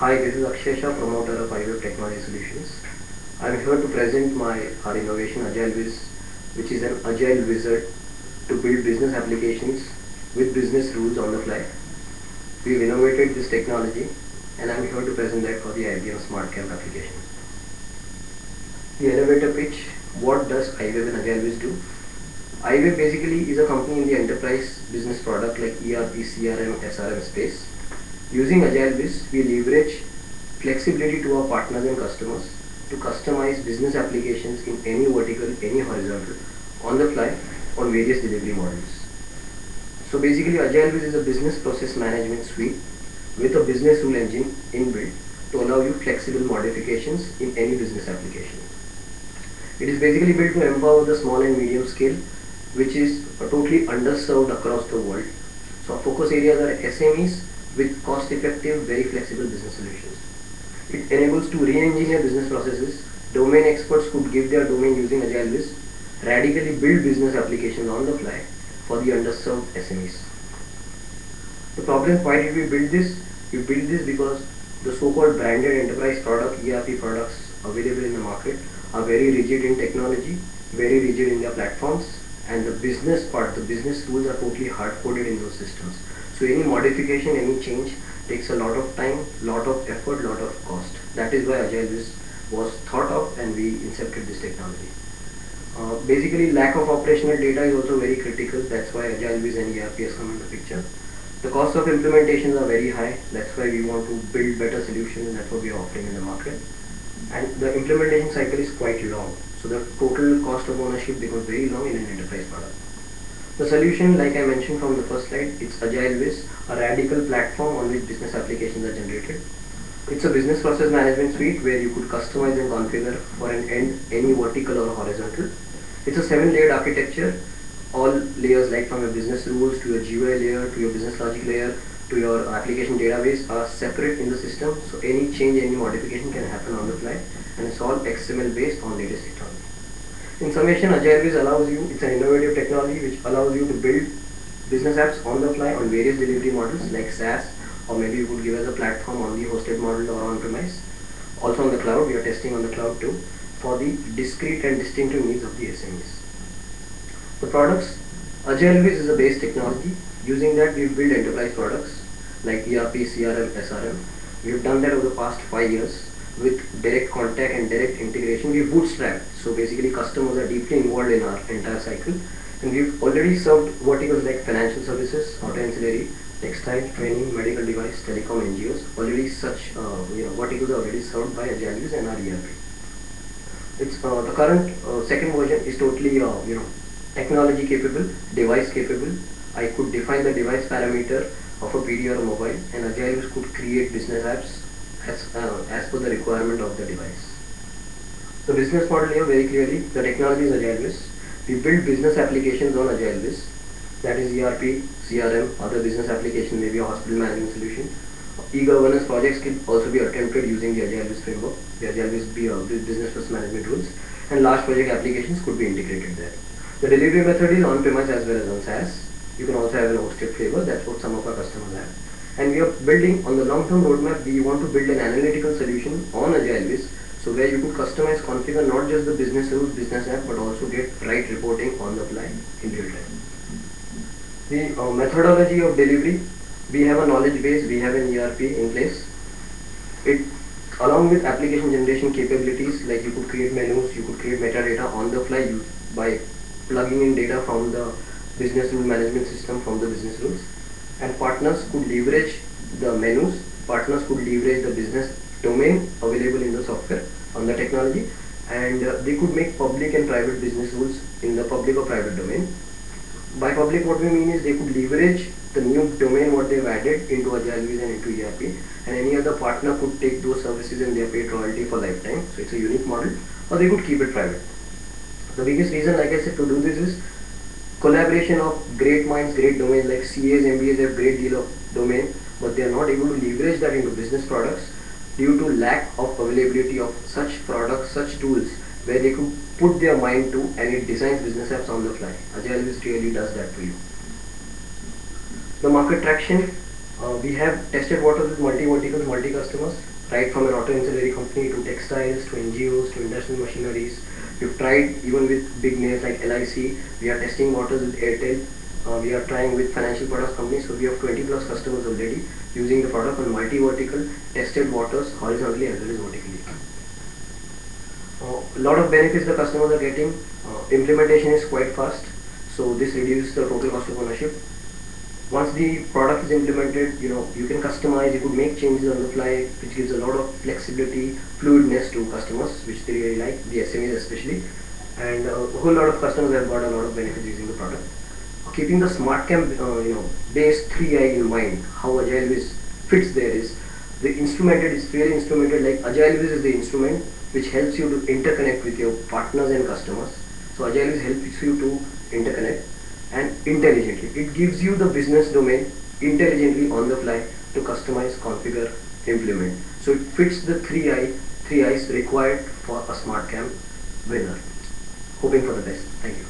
Hi, this is Akshay Shah, promoter of iWeb Technology Solutions. I am here to present our innovation AgileWiz, which is an agile wizard to build business applications with business rules on the fly. We have innovated this technology and I am here to present that for the IBM SmartCamp application. The elevator pitch: what does iWeb and AgileWiz do? iWeb basically is a company in the enterprise business product like ERP, CRM, SRM space. Using AgileWiz, we leverage flexibility to our partners and customers to customize business applications in any vertical, any horizontal, on the fly, on various delivery models. So basically, AgileWiz is a business process management suite with a business rule engine inbuilt to allow you flexible modifications in any business application. It is basically built to empower the small and medium scale, which is totally underserved across the world. So our focus areas are SMEs with cost-effective, very flexible business solutions. It enables to re-engineer business processes. Domain experts could give their domain using AgileWiz, radically build business applications on the fly for the underserved SMEs. The problem: why did we build this? We built this because the so-called branded enterprise product, ERP products available in the market are very rigid in technology, very rigid in their platforms, and the business part, the business rules are totally hard-coded in those systems. So any modification, any change takes a lot of time, lot of effort, lot of cost. That is why AgileWiz was thought of and we incepted this technology. Basically, lack of operational data is also very critical. That's why AgileWiz and ERP has come into picture. The cost of implementations are very high. That's why we want to build better solutions, and that's what we are offering in the market. And the implementation cycle is quite long. So the total cost of ownership becomes very long in an enterprise product. The solution, like I mentioned from the first slide, it's AgileWiz, a radical platform on which business applications are generated. It's a business process management suite where you could customize and configure for an end any vertical or horizontal. It's a 7-layered architecture. All layers, like from your business rules to your GUI layer to your business logic layer to your application database, are separate in the system. So any change, any modification can happen on the fly, and it's all XML based on latest technology. In summation, AgileWiz allows you, it's an innovative technology which allows you to build business apps on the fly on various delivery models like SaaS, or maybe you could give us a platform on the hosted model or on-premise. Also on the cloud, we are testing on the cloud too, for the discrete and distinctive needs of the SMEs. The products: AgileWiz is a base technology. Using that, we've built enterprise products like ERP, CRM, SRM. We've done that over the past 5 years with direct contact and direct integration. We've bootstrapped, so basically customers are deeply involved in our entire cycle. And we've already served verticals like financial services, auto ancillary, textile, training, medical device, telecom, NGOs. Already such verticals are already served by AgileWiz and our ERP. It's the current second version is totally technology capable, device capable. I could define the device parameter of a PD or a mobile, and AgileWiz could create business apps as per the requirement of the device. The business model here very clearly: the technology is AgileWiz. We build business applications on AgileWiz, that is ERP, CRM, other business application, maybe a hospital management solution. E-governance projects can also be attempted using the AgileWiz framework, the AgileWiz business process management rules, and large project applications could be integrated there. The delivery method is on-premise as well as on SaaS. You can also have an hosted flavor. That's what some of our customers have. And we are building on the long-term roadmap. We want to build an analytical solution on AgileWiz, so where you could customize, configure not just the business rules, business app, but also get right reporting on the fly in real time. The methodology of delivery: we have a knowledge base, we have an ERP in place. It, along with application generation capabilities, like you could create menus, you could create metadata on the fly by plugging in data from the business rule management system from the business rules, and partners could leverage the menus, partners could leverage the business domain available in the software on the technology, and they could make public and private business rules in the public or private domain. By public, what we mean is they could leverage the new domain what they've added into AgileWiz and into ERP, and any other partner could take those services and they are paid royalty for lifetime. So it's a unique model, or they could keep it private. The biggest reason, like I said, to do this is collaboration of great minds, great domains, like CAs, MBAs have great deal of domain, but they are not able to leverage that into business products due to lack of availability of such products, such tools where they could put their mind to, and it designs business apps on the fly. AgileWiz really does that for you. The market traction: we have tested waters with multi-verticals, multi-customers. right from an auto ancillary company to textiles to NGOs to industrial machineries. We've tried even with big names like LIC. We are testing waters with Airtel. We are trying with financial products companies. So we have 20 plus customers already using the product on multi-vertical tested waters horizontally as well as vertically. A lot of benefits the customers are getting. Implementation is quite fast, so this reduces the total cost of ownership. Once the product is implemented, you can customize, you could make changes on the fly, which gives a lot of flexibility, fluidness to customers, which they really like, the SMEs especially. And a whole lot of customers have got a lot of benefits using the product. Keeping the SmartCam, base 3I in mind, how AgileWiz fits there is the instrumented is really instrumented like AgileWiz is the instrument which helps you to interconnect with your partners and customers. So AgileWiz helps you to interconnect and intelligently. It gives you the business domain intelligently on the fly to customize, configure, implement. So it fits the three I's required for a SmartCam winner. Hoping for the best. Thank you.